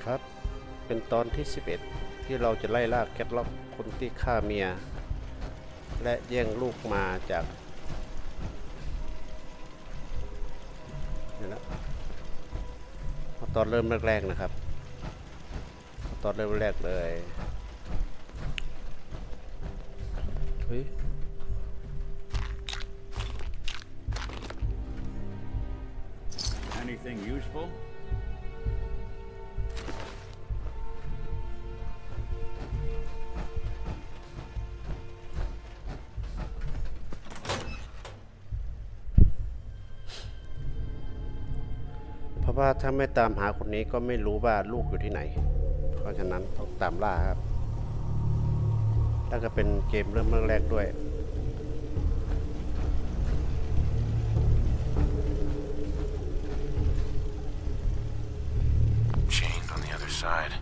ครับเป็นตอนที่11ที่เราจะไล่ล่าแคทล็อกคนที่ฆ่าเมียและแย่งลูกมาจากนี่นะตอนเริ่มแรกๆนะครับตอนเริ่มแรกเลยเฮ้ยAnything useful?เพราะว่าถ้าไม่ตามหาคนนี้ก็ไม่รู้ว่าลูกอยู่ที่ไหนเพราะฉะนั้นต้องตามล่าครับแล้วก็เป็นเกมเริ่มแรกด้วยSide.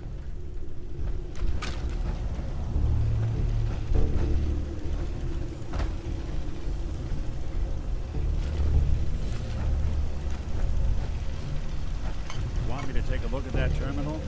Want me to take a look at that terminal?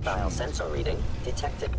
Dial sensor reading detected.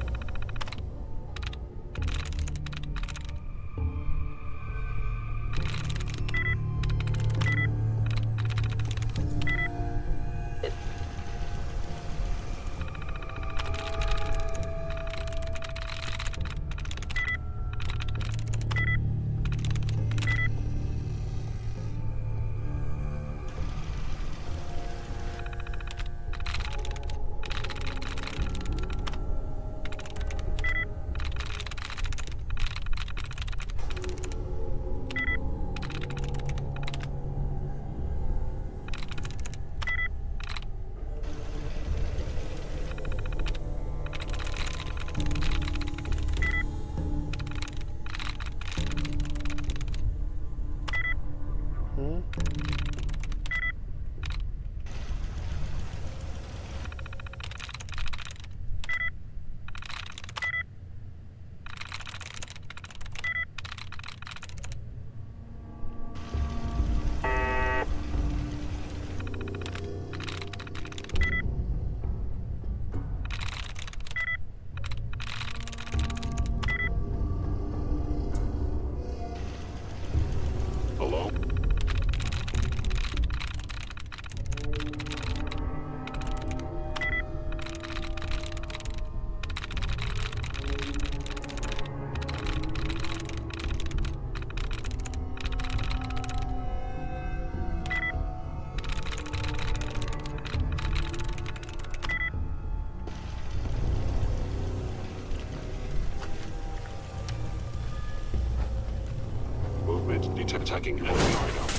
Attacking enemy hideout.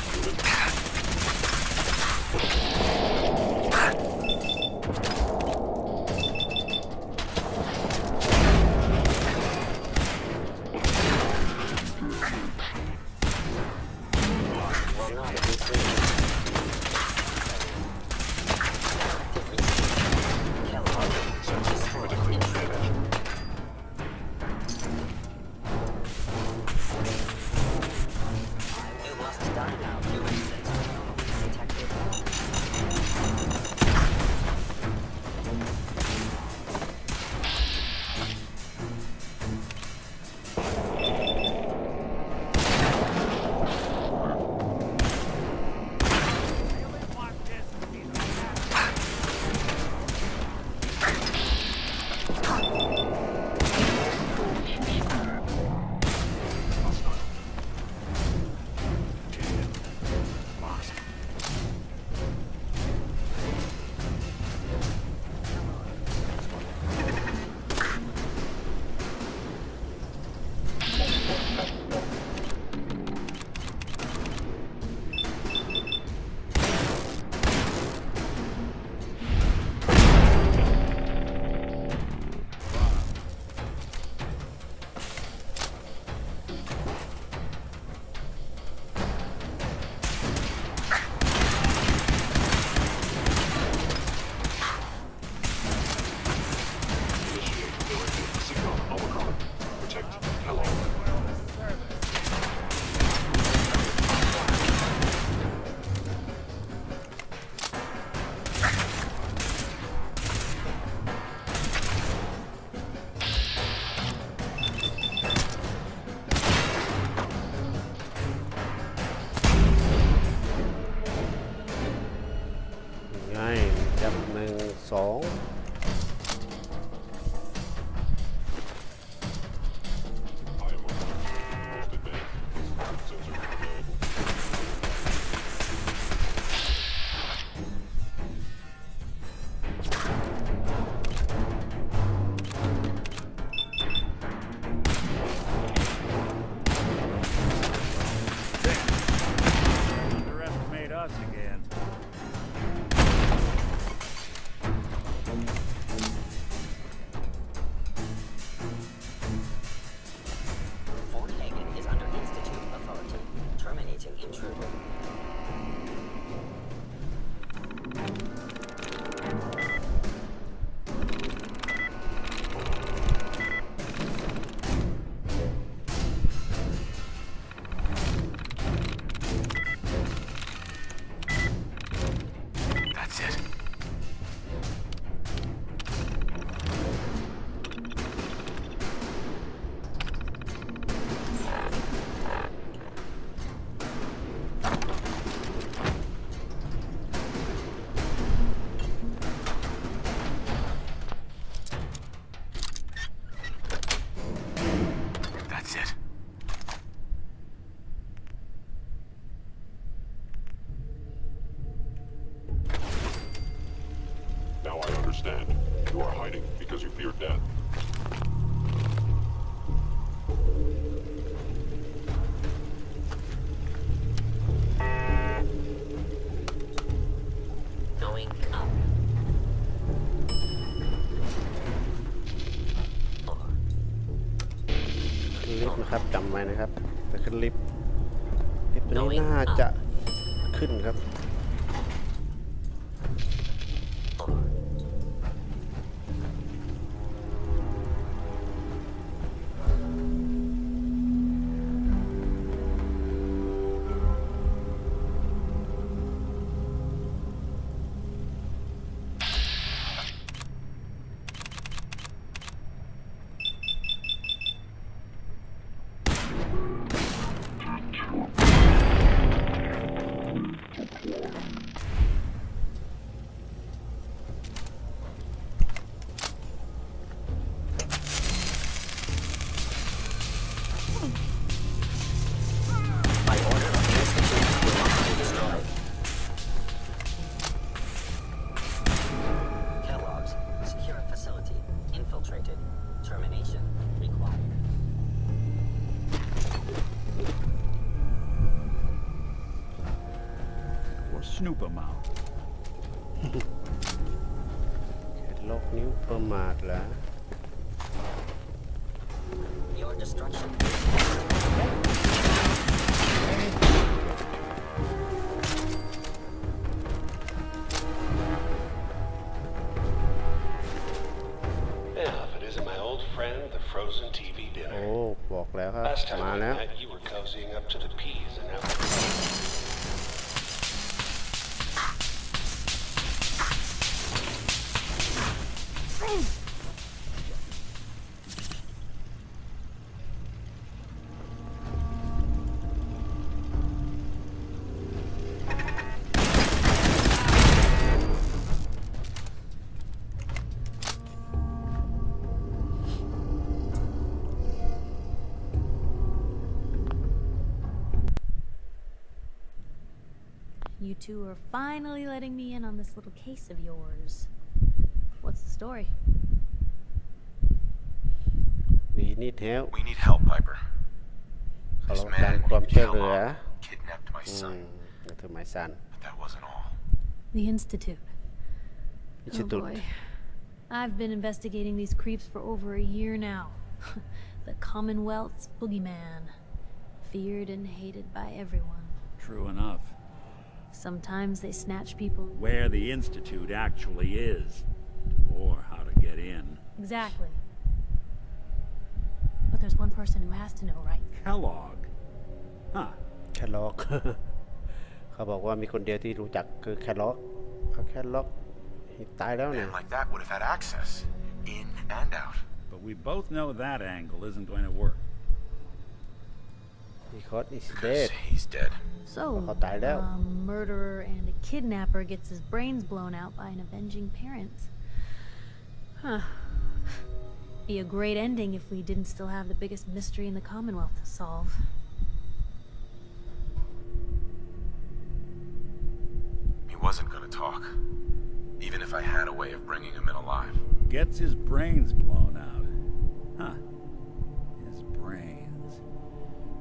dead. You are hiding because you fear death. Going up. ขึ้นลิฟต์นะครับจำไว้นะครับไปขึ้นลิฟต์ตัวนี้น่าจะขึ้นครับ By order of the Institute, will not be destroyed. Kellogg's. Secure facility. Infiltrated. Termination required. Or snoop 'em out. โลกนิ้วประมาทเหรอ Your destruction. Well, if it isn't my old friend, the frozen TV โอ้ dinner. บอกแล้วครับ Last time มา we แล้ว met, you were cozying up to the peas, and now You two are finally letting me in on this little case of yours. What's the story? We need help We need help, Piper. เขา This ต้องการ man ความ named ช่วยเหลือ Kellogg kidnapped my อื son, มนั่นคือหมายสัน but that wasn't all. The Institute. อิน Oh สติทูต boy. I've been investigating these creeps for over a year now. The Commonwealth's boogeyman. Feared and hated by everyone. True enough. Sometimes they snatch people. Where the Institute actually is. Or how to get in. Exactly. But there's one person who has to know, right? Kellogg. Huh. แคลล็อก เขาบอกว่ามีคนเดียวที่รู้จักคือแคลล็อกแคลล็อกตายแล้วเนี่ย Man like that would have had access, in and out. But we both know that angle isn't going to work. because is Because dead he's dead. So, Baka tayo daw. a murderer and a kidnapper gets his brains blown out by an avenging parent. Huh. Be a great ending if we didn't still have the biggest mystery in the Commonwealth to solve. He wasn't gonna talk. Even if I had a way of bringing him in alive. Gets his brains blown out. Huh. His brains.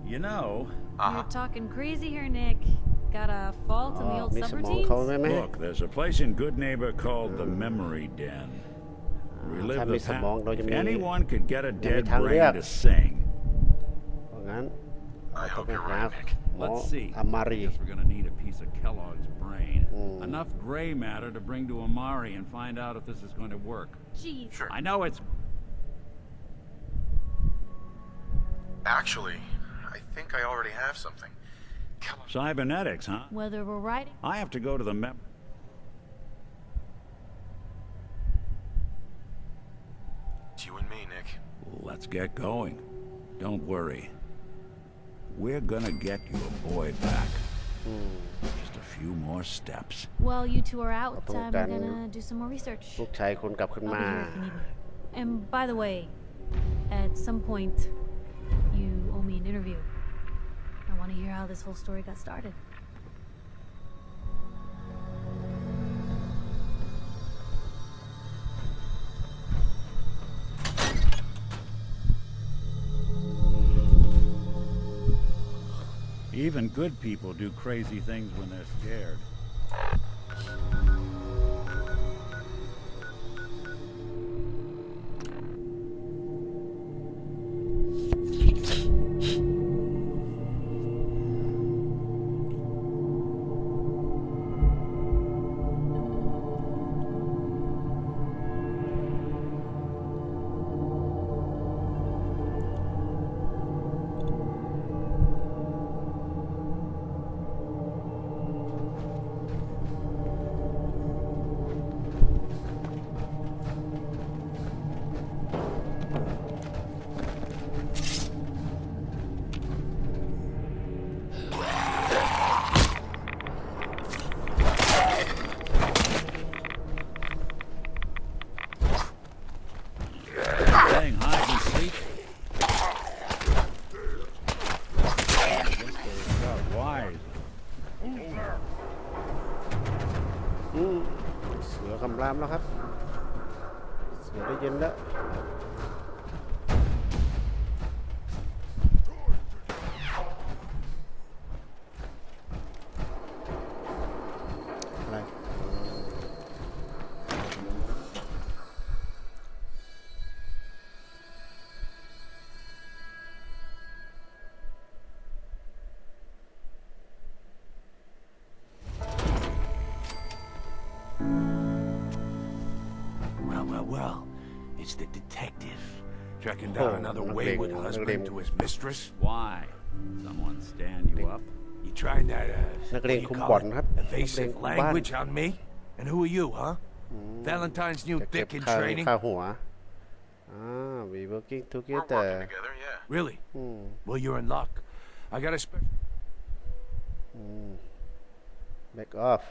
You know, You're talking crazy here, Nick. Got a fault in the อ๋อ old มีสมอง subroutines? เขาไหมไหม look, there's a place in Good Neighbor called the Memory Den. Relive ถ้า the มีสมอง past. เราจะ If มี anyone could get a ยังมี dead ทางเลือก brain to sing. เพราะงั้น I ต้อง hope ไป you're หา right, Nick. หมอ Let's see. อามารี Guess we're gonna need a piece of Kellogg's brain. Mm. Enough gray matter to bring to Amari and find out if this is going to work. Jeez. Sure. I know it's Actually, I think I already have something. Kellogg. cybernetics, huh? Whether we're right. I have to go to the It's you and me, Nick. Let's get going. Don't worry. We're gonna get your boy back. Just a few more steps. While you two are out, Kapag I'm gan- gonna do some more research. ลูกชายคนกลับขึ้น I'll be มา here if you need me. And by the way, at some point, you owe me an interview. I want to hear how this whole story got started. Even good people do crazy things when they're scared. Playing hide and seek. I guess they got wise. เสือคำรามแล้วครับ เสือได้ยินแล้วอะไร Well. It's the detective. Tracking Oh, down another Nakling, wayward Nakling. husband to his mistress. Why? Someone stand you up? You trying that, นัก what เรียน do you คุม call บ่อน it? ครับนักเรียน Evasive คุมบ้าน language on me? And who are you, huh? Valentine's new จะเก็บ dick in ค่า training? หัวwe working We're together working together, yeah. Really? อืม Well, you're in luck. I got a special... back off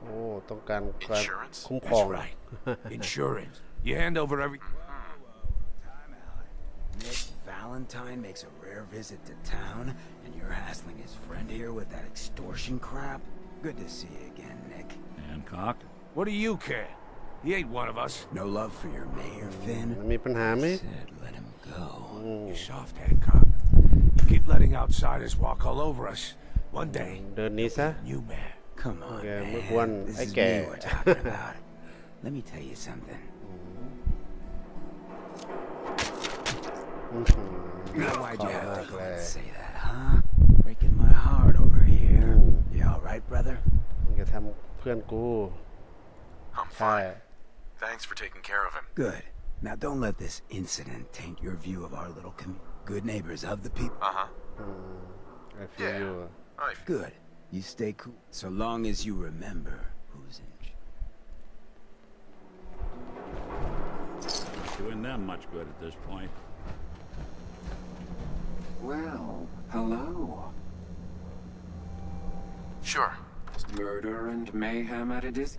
โอ้ต้องการการ Insurance? คุ้มครอง That's right. Insurance. You hand over every... Time out. Nick Valentine makes a rare visit to town, and you're hassling his friend here with that extortion crap? Good to see you again, Nick. Hancock? What do you care? He ain't one of us. No love for your mayor, Finn? มีปัญหาไหม Said let him go. You soft, Hancock. You keep letting outsiders walk all over us. One day, เดินหนี้ซะ you man. Come on, Okay, man. look one, This I is get me it. we're talking about. Let me tell you something. Why'd you have to go and say that, huh? Breaking my heart over here. You all right, brother? มึงจะทำเพื่อนกู I'm ใช่ fine. Thanks for taking care of him. Good. Now don't let this incident taint your view of our little good neighbors of the people. Uh-huh. I feel Yeah. you Good. You stay cool so long as you remember who's in charge. Not doing them much good at this point. Well, hello. Sure. Murder and mayhem at a dis...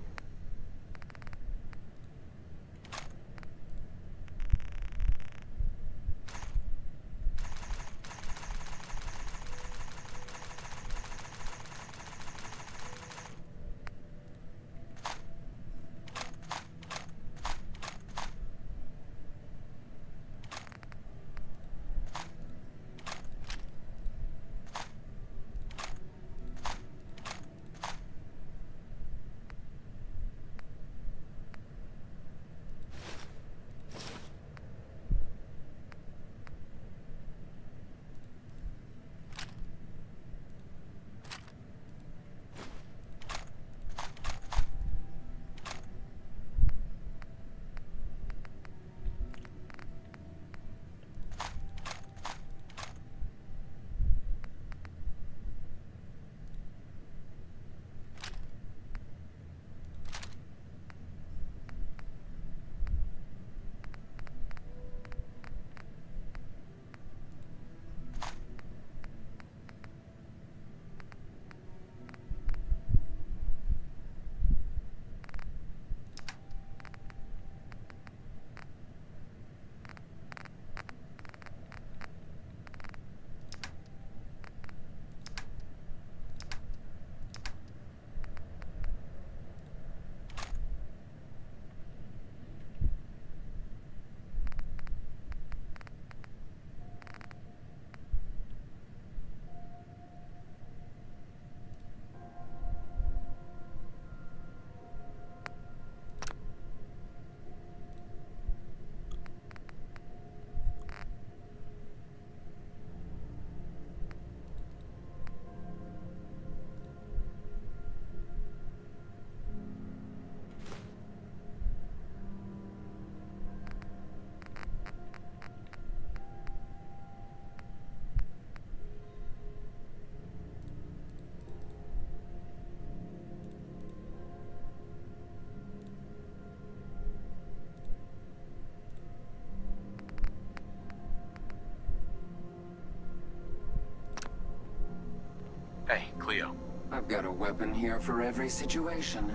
Cleo. I've got a weapon here for every situation.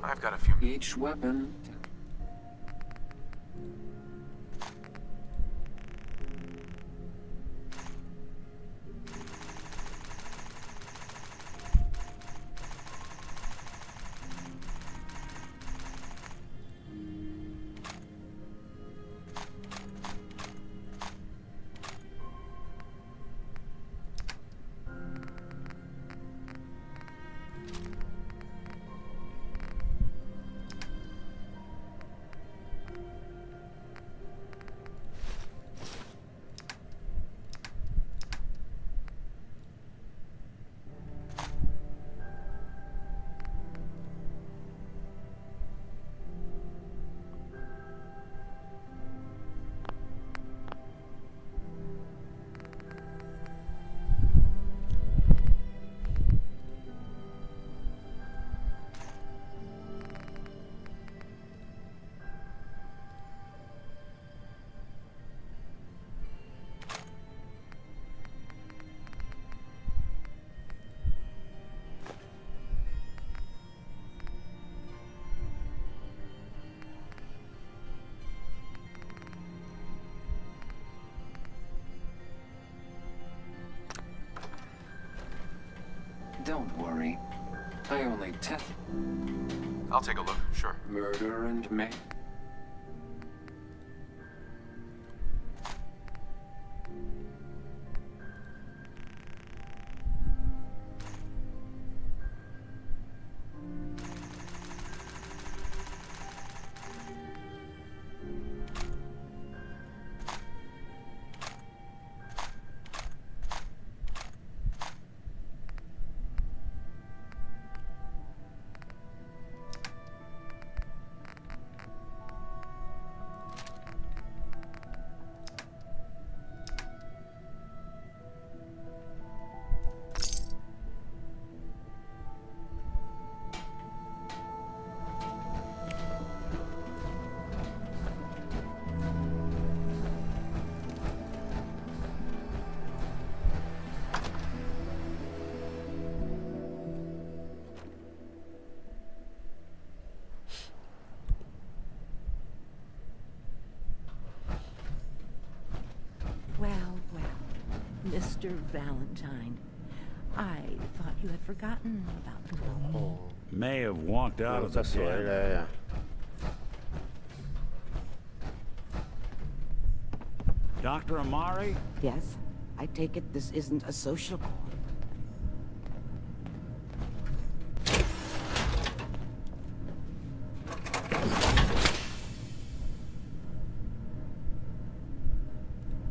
I've got a few. Each weapon. Don't worry. I only test I'll take a look, sure. murder and may. Well, Mr. Valentine, I thought you had forgotten about the moment. May have walked out เรา of จะ the สวยเล den. ยอ่ะ Dr. Amari? Yes, I take it this isn't a social call.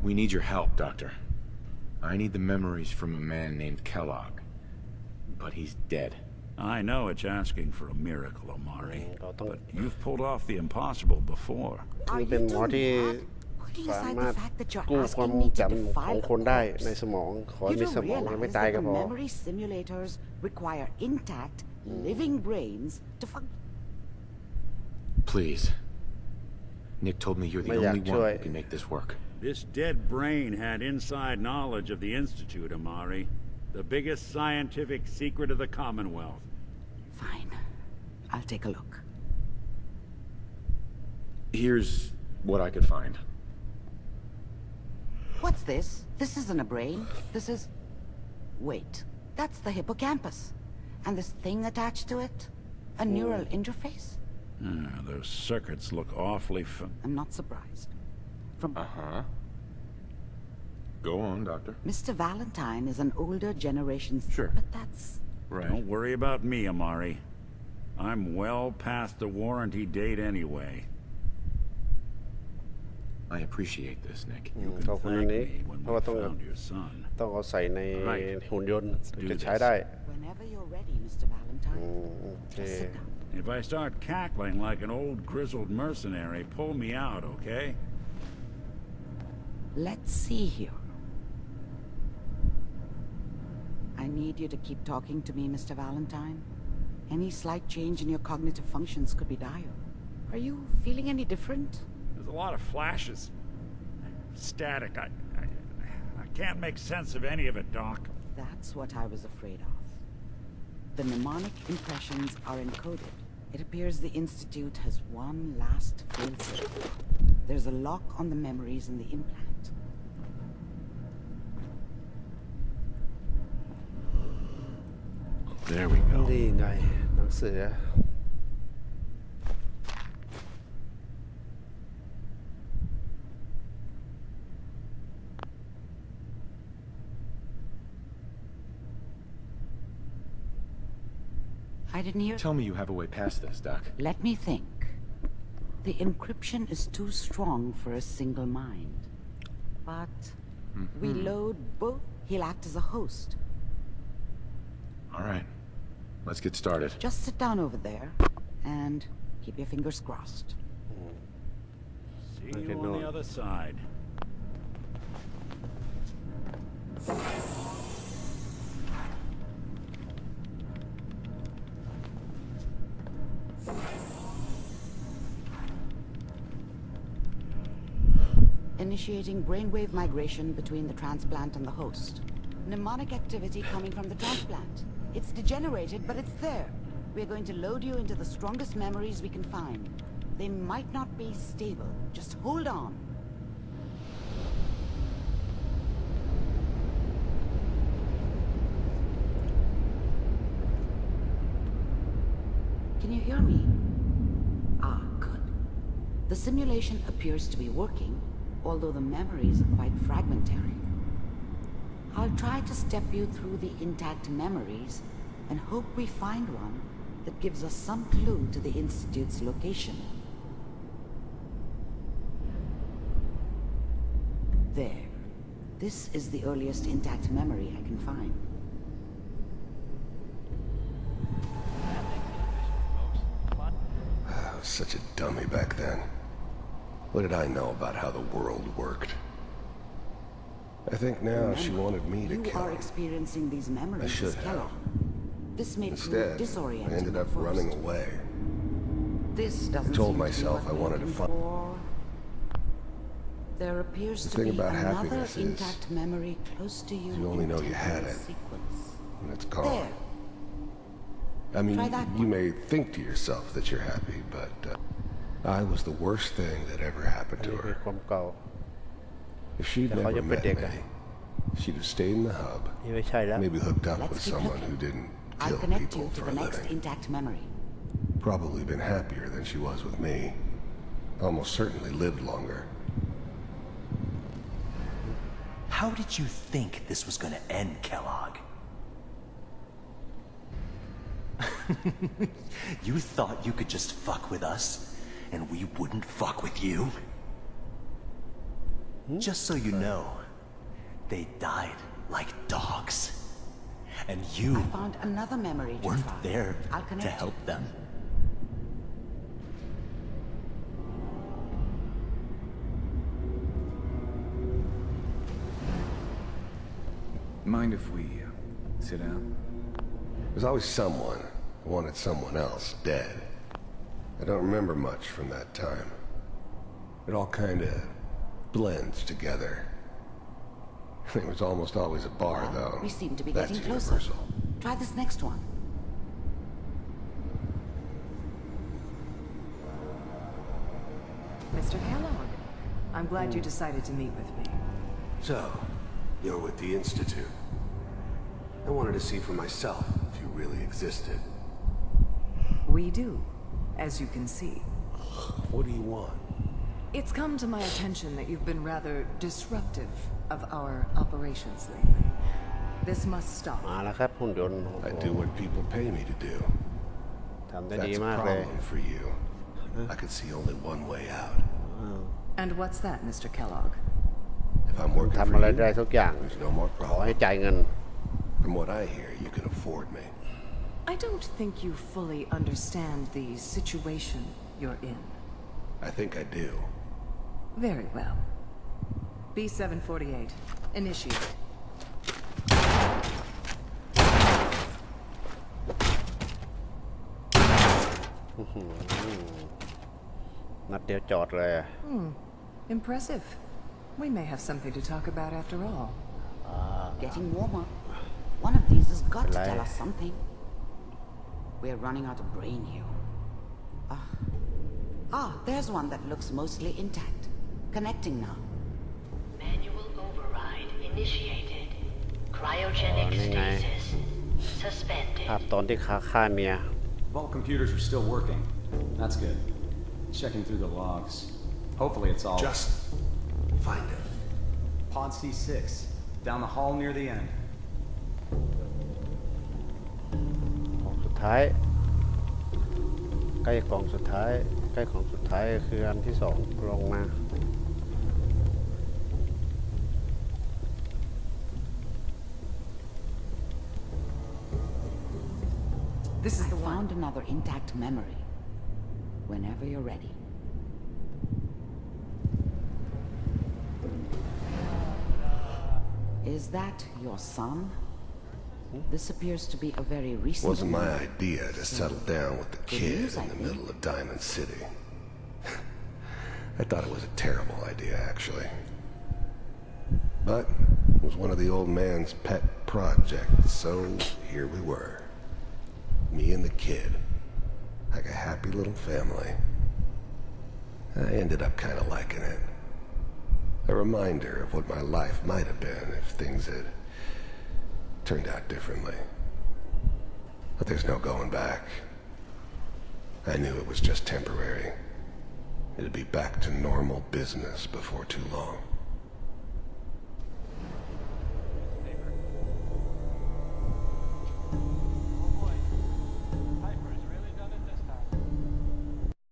We need your help, Doctor. I need the memories from a man named Kellogg. But he's dead. I know it's asking for a miracle, Amari,เราต้อง but you've pulled off the impossible before. คือเป็นหมอที่ Putting สา aside มารถ the fact that you're กู้ความ asking me จ to ำของ defile คนได้ a ใน corpse. สมอง ขอ You มี don't สมองยังไม่ realize ตาย that ก็ the พอ memory simulators require intact, living brains to function. Please. Nick told me you're the ไม่อยาก only ช่วย one who can make this work. This dead brain had inside knowledge of the Institute, Amari. The biggest scientific secret of the Commonwealth. Fine. I'll take a look. Here's what I could find. What's this? This isn't a brain. This is... Wait. That's the hippocampus. And this thing attached to it? A neural interface? Those circuits look awfully I'm not surprised. From... Uh-huh. Go on, Doctor. Mr. Valentine is an older generation... Sure. But that's... Right. Don't worry about me, Amari. I'm well past the warranty date anyway. I appreciate this, Nick. ขอบคุณอัน Thank นี้ me when เพราะ we ว่าต้อง found your son. ต้องเอาใส่ใน Right. หุ่นยนต์ถึง do จะ this. ใช้ได้ Whenever you're ready, Mr. Valentine. โอเค Just sit down. If I start cackling like an old grizzled mercenary, pull me out, okay? Let's see here. I need you to keep talking to me, Mr. Valentine. Any slight change in your cognitive functions could be dire. Are you feeling any different? There's a lot of flashes. Static. I can't make sense of any of it, Doc. That's what I was afraid of. The mnemonic impressions are encoded. It appears the Institute has one last failsafe. There's a lock on the memories in the implant. There we go. นี่ไงหนังสือ I didn't hear. Tell me you have a way past this, Doc. Let me think. The encryption is too strong for a single mind. But we load both. He'll act as a host. All right. Let's get started. Just sit down over there and keep your fingers crossed. See you on the other side. Initiating brainwave migration between the transplant and the host. Mnemonic activity coming from the transplant. It's degenerated, but it's there. We're going to load you into the strongest memories we can find. They might not be stable. Just hold on. Can you hear me? Ah, good. The simulation appears to be working, although the memories are quite fragmentary. I'll try to step you through the intact memories and hope we find one that gives us some clue to the Institute's location. There. This is the earliest intact memory I can find. I was such a dummy back then. What did I know about how the world worked? I think now she wanted me to You kill are him. experiencing these memories I should as have. Kellogg. This may Instead, prove disorienting. I ended up at first. running away. This doesn't I told seem to be myself what I we're wanted to looking find- for. There appears The to thing be about another happiness is intact memory close to you. you only in know you had temporal it. Sequence. And it's gone. There. I mean, Try that you one. may think to yourself that you're happy, but I was the worst thing that ever happened อัน to นี้คือ her. ความเก่า If she'd แต่เขา never ยังเป็น met เด็กอะ me, she'd have stayed in the hub, นี่ไม่ใช่แล้ว maybe hooked up Let's with keep someone who looking. didn't I'll kill connect people you to for the a next living. intact memory. Probably been happier than she was with me. Almost certainly lived longer. How did you think this was gonna end, Kellogg? You thought you could just fuck with us, and we wouldn't fuck with you? Just so you know, they died like dogs. And you I found another memory to weren't try. there I'll to connect help them. Mind if we sit down? There's always someone who wanted someone else dead. I don't remember much from that time. It all kind of blends together. It was almost always a bar, though. We seem to be That's getting closer. universal. Try this next one. Mr. Kellogg, I'm glad you decided to meet with me. So, you're with the Institute. I wanted to see for myself if you really existed. We do, as you can see. What do you want? It's come to my attention that you've been rather disruptive of our operations lately. This must stop. มาแล้วครับหุ่นยนต์โอ้โห I do what people pay me to do. ทำได้ That's ดี a มากเลย problem for you. I could see only one way out. And what's that, Mr. Kellogg? If I'm working ทำ for อะไร you, ได้ทุกอย่าง there's no more ขอให้ problem. จ่ายเงิน From what I hear, you can afford me. I don't think you fully understand the situation you're in. I think I do. Very well. B-748, initiate. นัดเดียวจอดเลยอะ Impressive. We may have something to talk about after all. Getting warmer. One of these has got to Right. tell us something. We're running out of brain here. There's one that looks mostly intact. Connecting now. Manual override initiated. Cryogenic stasis suspended. ภาพตอนที่ฆ่าเมีย Vault computers are still working. That's good. Checking through the logs. Hopefully it's all... Just find it. Pod C6, down the hall near the end. ของสุดท้ายใกล้กล่องสุดท้ายใกล้ของสุดท้ายก็คืออันที่2ลงมา This is I the one. found another intact memory. Whenever you're ready. Is that your son? This appears to be a very recent... Wasn't my idea to settle down with the kid news, I in the think. middle of Diamond City. I thought it was a terrible idea, actually. But it was one of the old man's pet projects, so here we were. Me and the kid. Like a happy little family. I ended up kind of liking it. A reminder of what my life might have been if things had turned out differently. But there's no going back. I knew it was just temporary. It'd be back to normal business before too long.